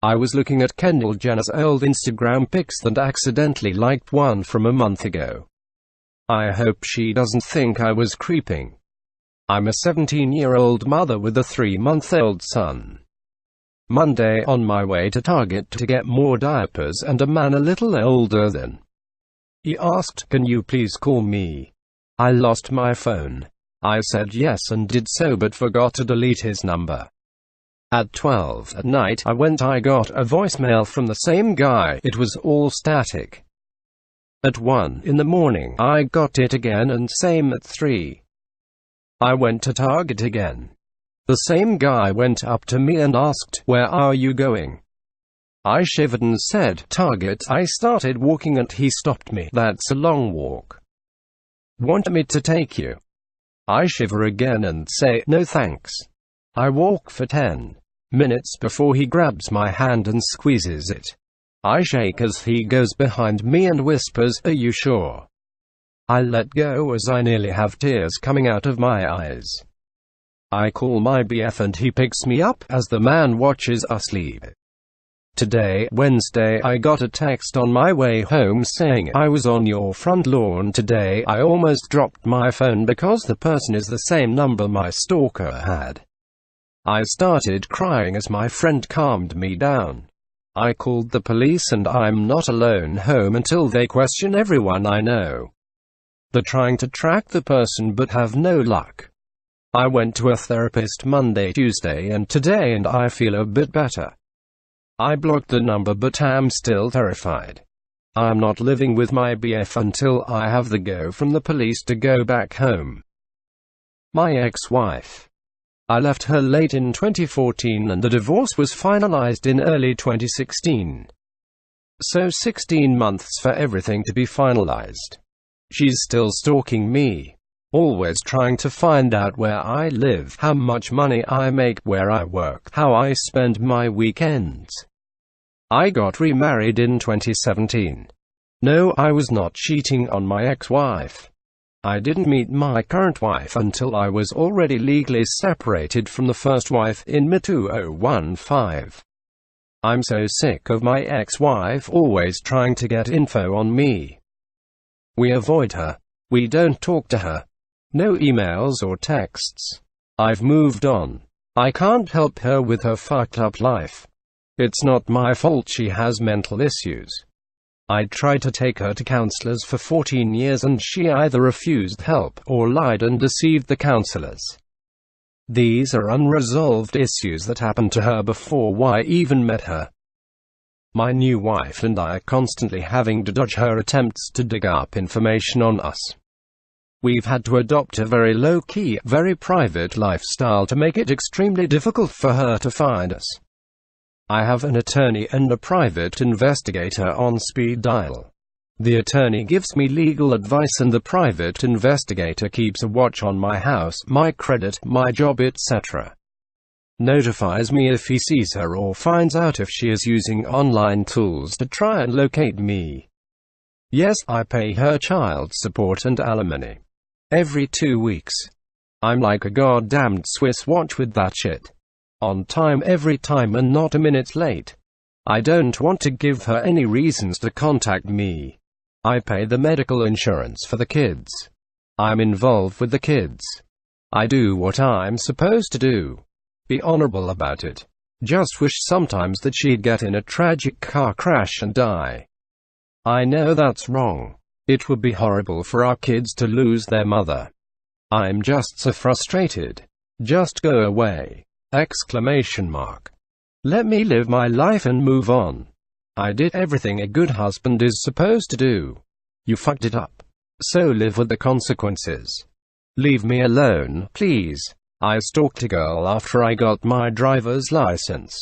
I was looking at Kendall Jenner's old Instagram pics and accidentally liked one from a month ago. I hope she doesn't think I was creeping. I'm a 17-year-old mother with a 3-month-old son. Monday, on my way to Target to get more diapers, and a man a little older than he asked, "Can you please call me?" I lost my phone. I said yes and did so, but forgot to delete his number. At 12 at night, I got a voicemail from the same guy. It was all static. At 1 in the morning, I got it again, and same at 3. I went to Target again. The same guy went up to me and asked, "Where are you going?" I shivered and said, "Target." I started walking and he stopped me. "That's a long walk. Want me to take you?" I shiver again and say, "No thanks." I walk for 10 minutes before he grabs my hand and squeezes it. I shake as he goes behind me and whispers, "Are you sure?" I let go as I nearly have tears coming out of my eyes. I call my BF and he picks me up as the man watches us leave. Today, Wednesday, I got a text on my way home saying, "I was on your front lawn today." I almost dropped my phone because the person is the same number my stalker had. I started crying as my friend calmed me down. I called the police and I'm not alone home until they question everyone I know. They're trying to track the person but have no luck. I went to a therapist Monday, Tuesday and today, and I feel a bit better. I blocked the number but am still terrified. I'm not living with my BF until I have the go from the police to go back home. My ex-wife. I left her late in 2014 and the divorce was finalized in early 2016. So 16 months for everything to be finalized. She's still stalking me. Always trying to find out where I live, how much money I make, where I work, how I spend my weekends. I got remarried in 2017. No, I was not cheating on my ex-wife. I didn't meet my current wife until I was already legally separated from the first wife in mid-2015. I'm so sick of my ex-wife always trying to get info on me. We avoid her. We don't talk to her. No emails or texts. I've moved on. I can't help her with her fucked up life. It's not my fault she has mental issues. I tried to take her to counselors for 14 years and she either refused help or lied and deceived the counselors. These are unresolved issues that happened to her before I even met her. My new wife and I are constantly having to dodge her attempts to dig up information on us. We've had to adopt a very low-key, very private lifestyle to make it extremely difficult for her to find us. I have an attorney and a private investigator on speed dial. The attorney gives me legal advice and the private investigator keeps a watch on my house, my credit, my job, etc. Notifies me if he sees her or finds out if she is using online tools to try and locate me. Yes, I pay her child support and alimony. Every 2 weeks. I'm like a goddamned Swiss watch with that shit. On time every time and not a minute late. I don't want to give her any reasons to contact me. I pay the medical insurance for the kids. I'm involved with the kids. I do what I'm supposed to do. Be honorable about it. Just wish sometimes that she'd get in a tragic car crash and die. I know that's wrong. It would be horrible for our kids to lose their mother. I'm just so frustrated. Just go away! ! Let me live my life and move on. I did everything a good husband is supposed to do. You fucked it up. So live with the consequences. Leave me alone, please. I stalked a girl after I got my driver's license.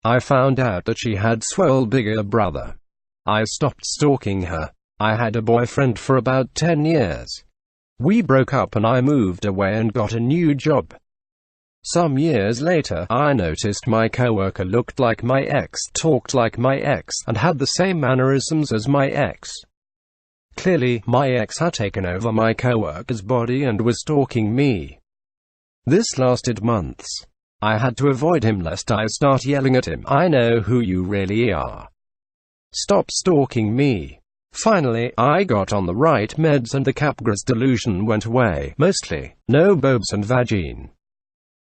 I found out that she had swole bigger brother. I stopped stalking her. I had a boyfriend for about 10 years. We broke up and I moved away and got a new job. Some years later, I noticed my coworker looked like my ex, talked like my ex, and had the same mannerisms as my ex. Clearly, my ex had taken over my coworker's body and was stalking me. This lasted months. I had to avoid him lest I start yelling at him, "I know who you really are. Stop stalking me." Finally, I got on the right meds and the Capgras delusion went away. Mostly, no bobs and vagine.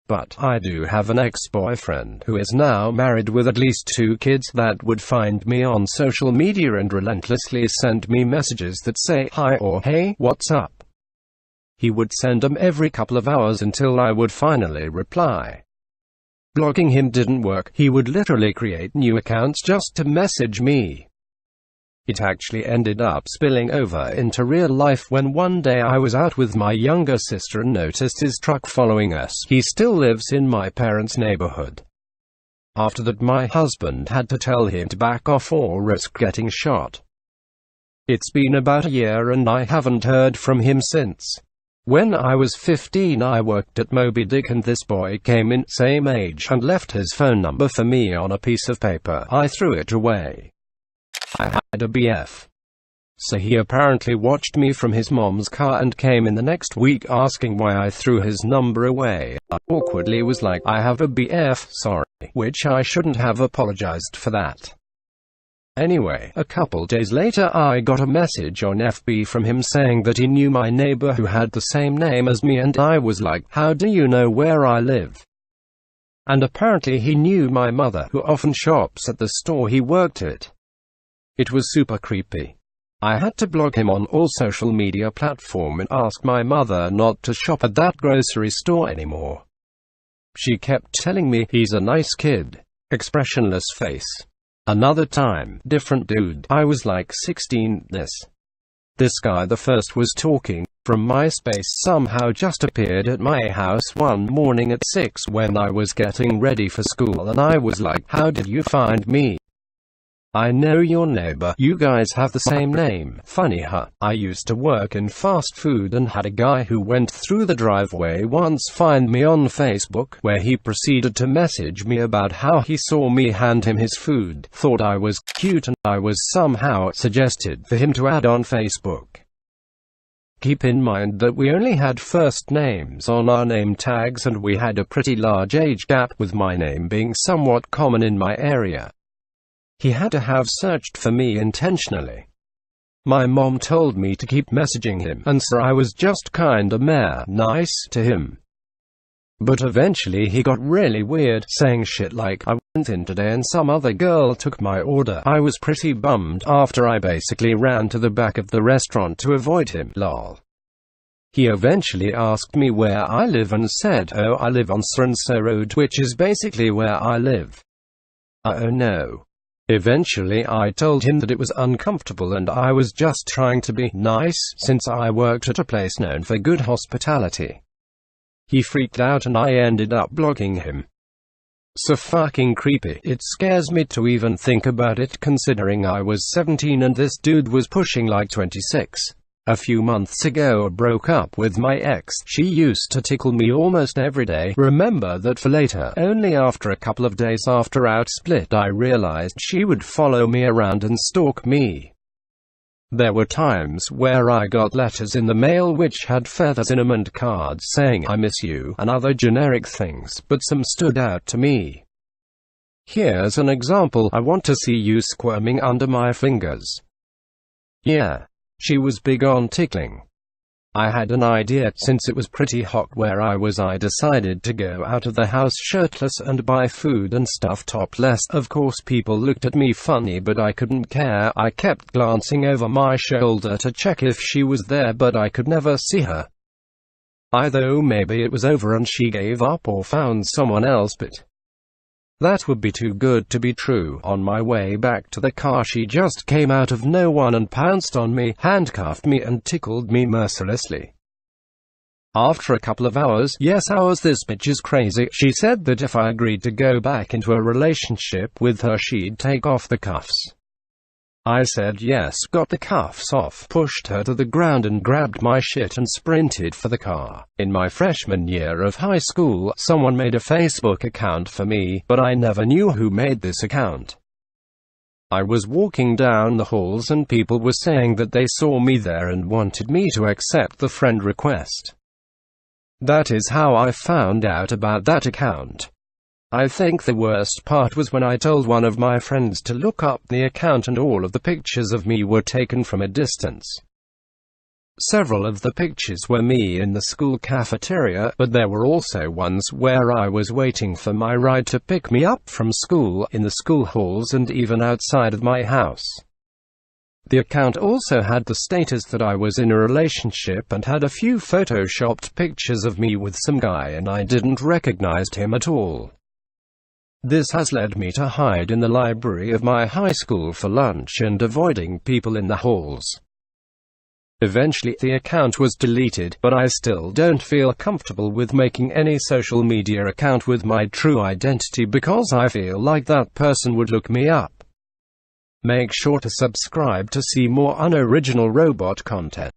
But I do have an ex-boyfriend who is now married with at least 2 kids that would find me on social media and relentlessly send me messages that say hi or hey, what's up. He would send them every couple of hours until I would finally reply. Blocking him didn't work. He would literally create new accounts just to message me. It actually ended up spilling over into real life when one day I was out with my younger sister and noticed his truck following us. He still lives in my parents' neighborhood. After that, my husband had to tell him to back off or risk getting shot. It's been about a year and I haven't heard from him since. When I was 15, I worked at Moby Dick and this boy came in, same age, and left his phone number for me on a piece of paper. I threw it away. I had a BF. So he apparently watched me from his mom's car and came in the next week asking why I threw his number away. I awkwardly was like, "I have a BF, sorry," which I shouldn't have apologized for that. Anyway, a couple days later I got a message on FB from him saying that he knew my neighbor who had the same name as me, and I was like, "How do you know where I live?" And apparently he knew my mother, who often shops at the store he worked at. It was super creepy. I had to block him on all social media platforms and ask my mother not to shop at that grocery store anymore. She kept telling me, "He's a nice kid." Expressionless face. Another time, different dude. I was like 16. This guy the first was talking from MySpace somehow just appeared at my house one morning at 6 when I was getting ready for school, and I was like, "How did you find me? I know your neighbor. You guys have the same name. Funny, huh? I used to work in fast food and had a guy who went through the driveway once find me on Facebook, where he proceeded to message me about how he saw me hand him his food, thought I was cute, and I was somehow suggested for him to add on Facebook." Keep in mind that we only had first names on our name tags and we had a pretty large age gap, with my name being somewhat common in my area. He had to have searched for me intentionally. My mom told me to keep messaging him, and so I was just kinda nice to him. But eventually he got really weird, saying shit like, "I went in today and some other girl took my order." I was pretty bummed after I basically ran to the back of the restaurant to avoid him, lol. He eventually asked me where I live and said, "Oh, I live on so-and-so road," which is basically where I live. Oh no. Eventually I told him that it was uncomfortable and I was just trying to be nice, since I worked at a place known for good hospitality. He freaked out and I ended up blocking him. So fucking creepy. It scares me to even think about it, considering I was 17 and this dude was pushing like 26. A few months ago I broke up with my ex. She used to tickle me almost every day. Remember that for later. Only after a couple of days after our split I realized she would follow me around and stalk me. There were times where I got letters in the mail which had feathers in them and cards saying "I miss you" and other generic things, but some stood out to me. Here's an example. "I want to see you squirming under my fingers." Yeah. She was big on tickling. I had an idea. Since it was pretty hot where I was, I decided to go out of the house shirtless and buy food and stuff topless. Of course people looked at me funny, but I couldn't care. I kept glancing over my shoulder to check if she was there, but I could never see her. Either maybe it was over and she gave up or found someone else, but that would be too good to be true. On my way back to the car, she just came out of no one and pounced on me, handcuffed me and tickled me mercilessly. After a couple of hours, yes hours, "This bitch is crazy," she said that if I agreed to go back into a relationship with her she'd take off the cuffs. I said yes, got the cuffs off, pushed her to the ground and grabbed my shit and sprinted for the car. In my freshman year of high school, someone made a Facebook account for me, but I never knew who made this account. I was walking down the halls and people were saying that they saw me there and wanted me to accept the friend request. That is how I found out about that account. I think the worst part was when I told one of my friends to look up the account and all of the pictures of me were taken from a distance. Several of the pictures were me in the school cafeteria, but there were also ones where I was waiting for my ride to pick me up from school, in the school halls and even outside of my house. The account also had the status that I was in a relationship and had a few photoshopped pictures of me with some guy and I didn't recognize him at all. This has led me to hide in the library of my high school for lunch and avoiding people in the halls. Eventually the account was deleted, but I still don't feel comfortable with making any social media account with my true identity because I feel like that person would look me up. Make sure to subscribe to see more unoriginal robot content.